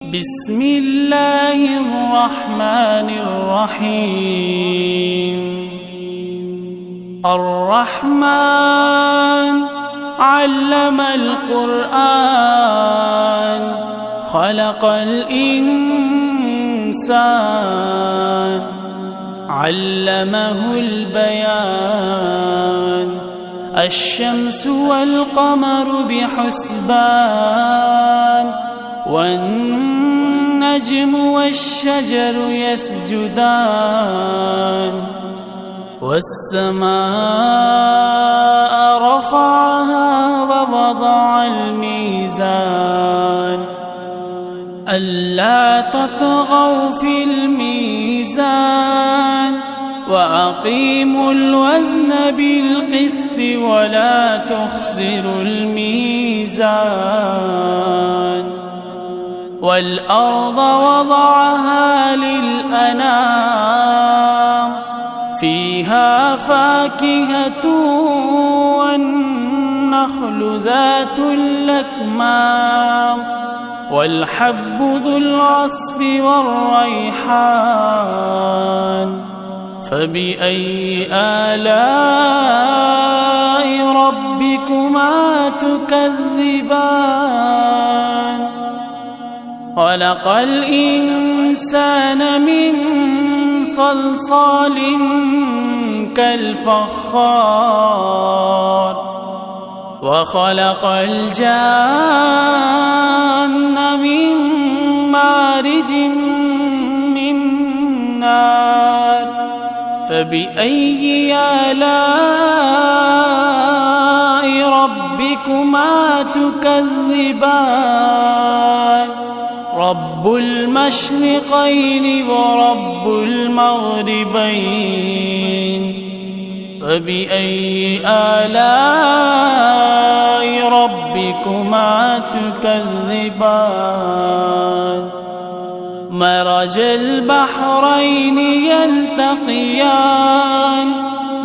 بسم الله الرحمن الرحيم. الرحمن علم القرآن خلق الإنسان علمه البيان. الشمس والقمر بحسبان والنجم والشجر يسجدان. والسماء رفعها ووضع الميزان ألا تطغوا في الميزان وأقيموا الوزن بالقسط ولا تخسروا الميزان. والأرض وضعها للأنام فيها فاكهة والنخل ذات الأكمام والحب ذو العصف والريحان. فبأي آلاء ربكما تكذبان؟ خلق الإنسان من صلصال كالفخار وخلق الجان من مارج من نار. فبأي آلاء ربكما تكذبان؟ رب المشرقين ورب المغربين. فبأي آلاء ربكما تكذبان؟ مرج البحرين يلتقيان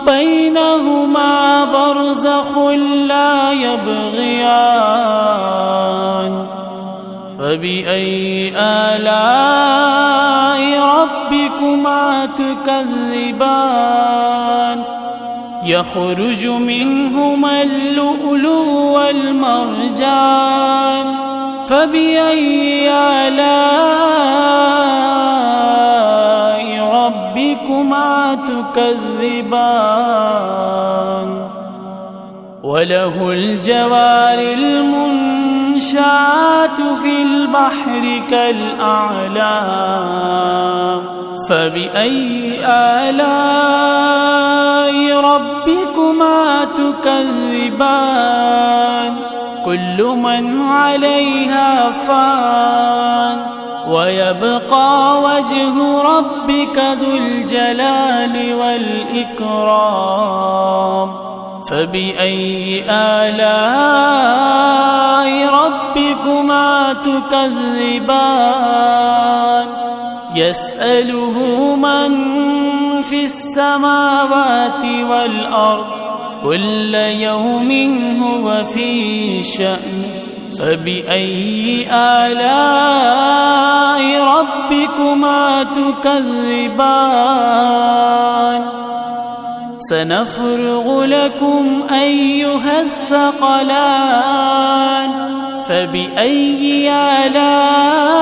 بينهما برزخ لا يبغيان. فبأي آلاء ربكما تكذبان؟ يخرج منهما اللؤلؤ والمرجان. فبأي آلاء ربكما تكذبان؟ وله الجوار المنشآت في البحر كالأعلام. فبأي آلاء ربكما تكذبان؟ كل من عليها فان ويبقى وجه ربك ذو الجلال والإكرام. فبأي آلاء ربكما تكذبان؟ يسأله من في السماوات والأرض كل يوم هو في شأن. فبأي آلاء ربكما تكذبان؟ سنفرغ لكم أيها الثقلان. فبأي آلاء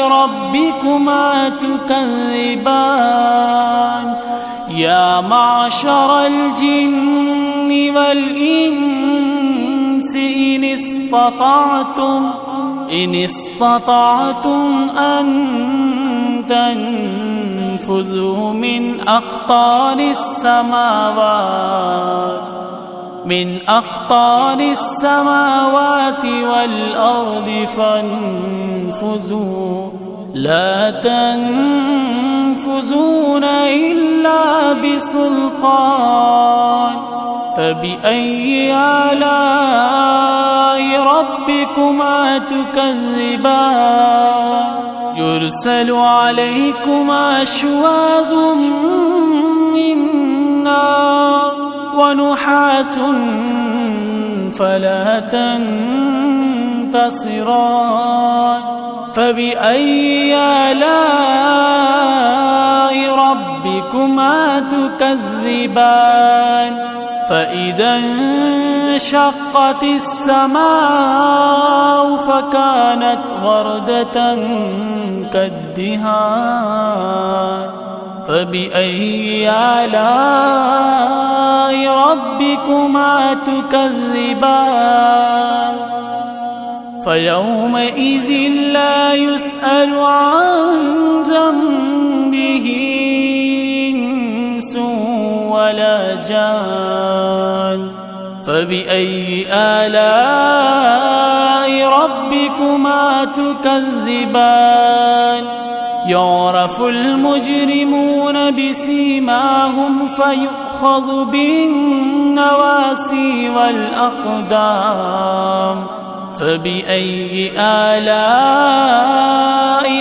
ربكما تكذبان؟ يا معشر الجن والإنس إن استطعتم أن تنفذوا من أقطار السماوات والأرض فانفذوا لا تنفذون إلا بسلطان. فبأي آلاء ربكما تكذبان؟ يرسل عليكما شواظ من نار ونحاس فلا منتصران فبأي آلاء ربكما تكذبان فإذا انشقت السماء فكانت وردة كالدهان فبأي آلاء ربكما تكذبان فيومئذ لا يسأل عن ذنبه إنس ولا جان فبأي آلاء ربكما تكذبان يعرف المجرمون بسيماهم فيؤخذ بالنواسي والأقدام فبأي آلاء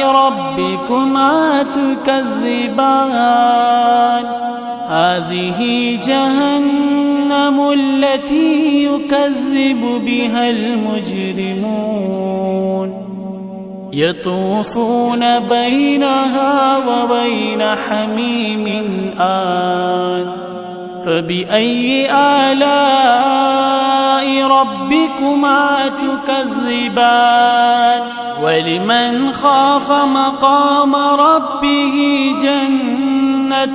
ربكما تكذبان هذه جهنم التي يكذب بها المجرمون يطوفون بينها وبين حميم آن فبأي آلاء ربكما تكذبان ولمن خاف مقام ربه جنتان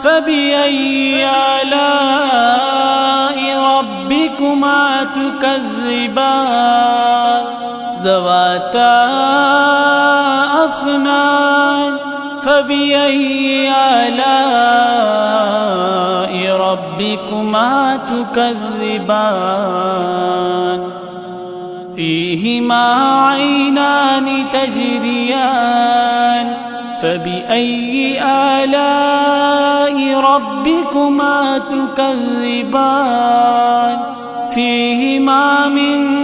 فبأي آلاء ربكما تكذبان ذواتا أفنان فبأي آلاء ربكما تكذبان فيهما عينان تجريان فبأي آلاء ربكما تكذبان فيهما من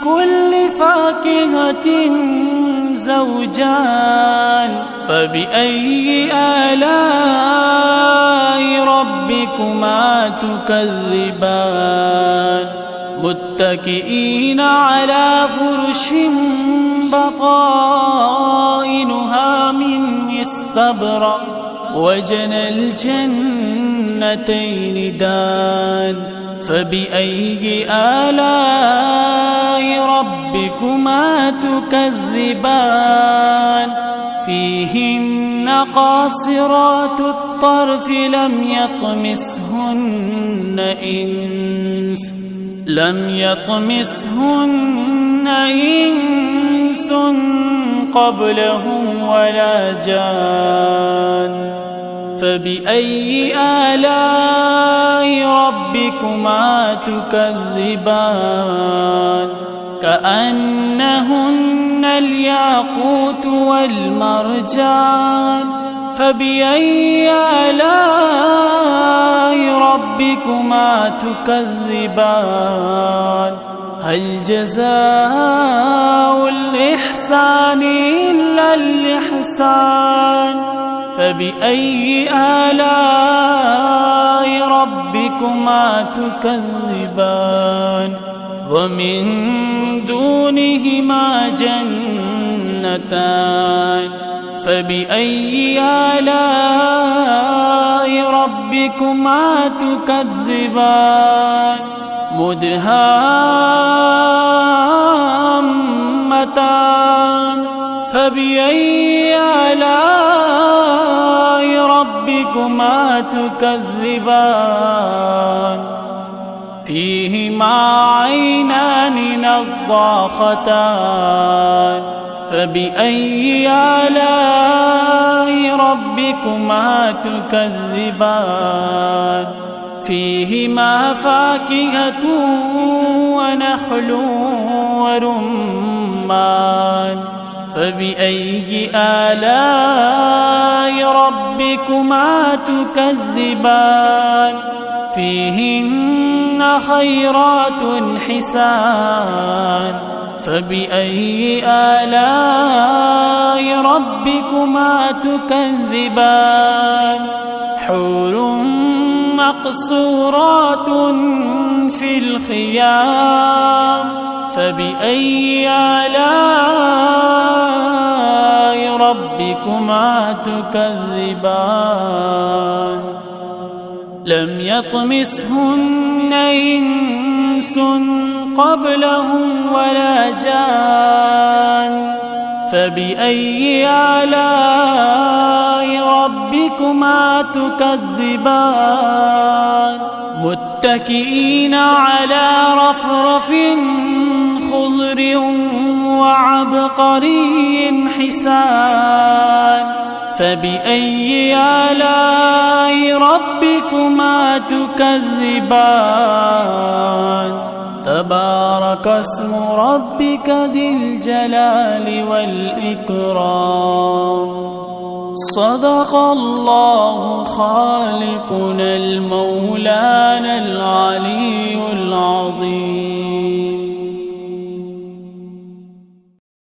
كل فاكهة زوجان فبأي آلاء ربكما تكذبان متكئين على فرش بطائنها من استبرق وجنى الجنتين دان فبأي آلاء ربكما تكذبان فيهن قاصرات الطرف لم يطمسهن إنس قبلهم ولا جان فبأي آلاء ربكما تكذبان كأنهن الياقوت والمرجان فبأي آلاء ربكما تكذبان هل جزاء الإحسان إلا الإحسان فبأي آلاء ربكما تكذبان ومن دونهما جنتان فبأي آلاء ربكما تكذبان مدهامتان فبأي آلاء ربكما تكذبان فيهما عينان نضاختان فبأي آلاء ربكما تكذبان فيهما فاكهة ونخل ورمان فبأي آلاء ربكما تكذبان فيهن خيرات حسان فبأي آلاء ربكما تكذبان حور مقصورات في الخيام فبأي آلاء ربكما تكذبان لم يطمسهن إنس قبلهم ولا جان فبأي آلاء ربكما تكذبان متكئين على رفرف خضر وعبقري حسان فبأي آلاء ربكما تكذبان تبارك اسم ربك ذي الجلال والإكرام صدق الله خالقنا المولانا العلي العظيم.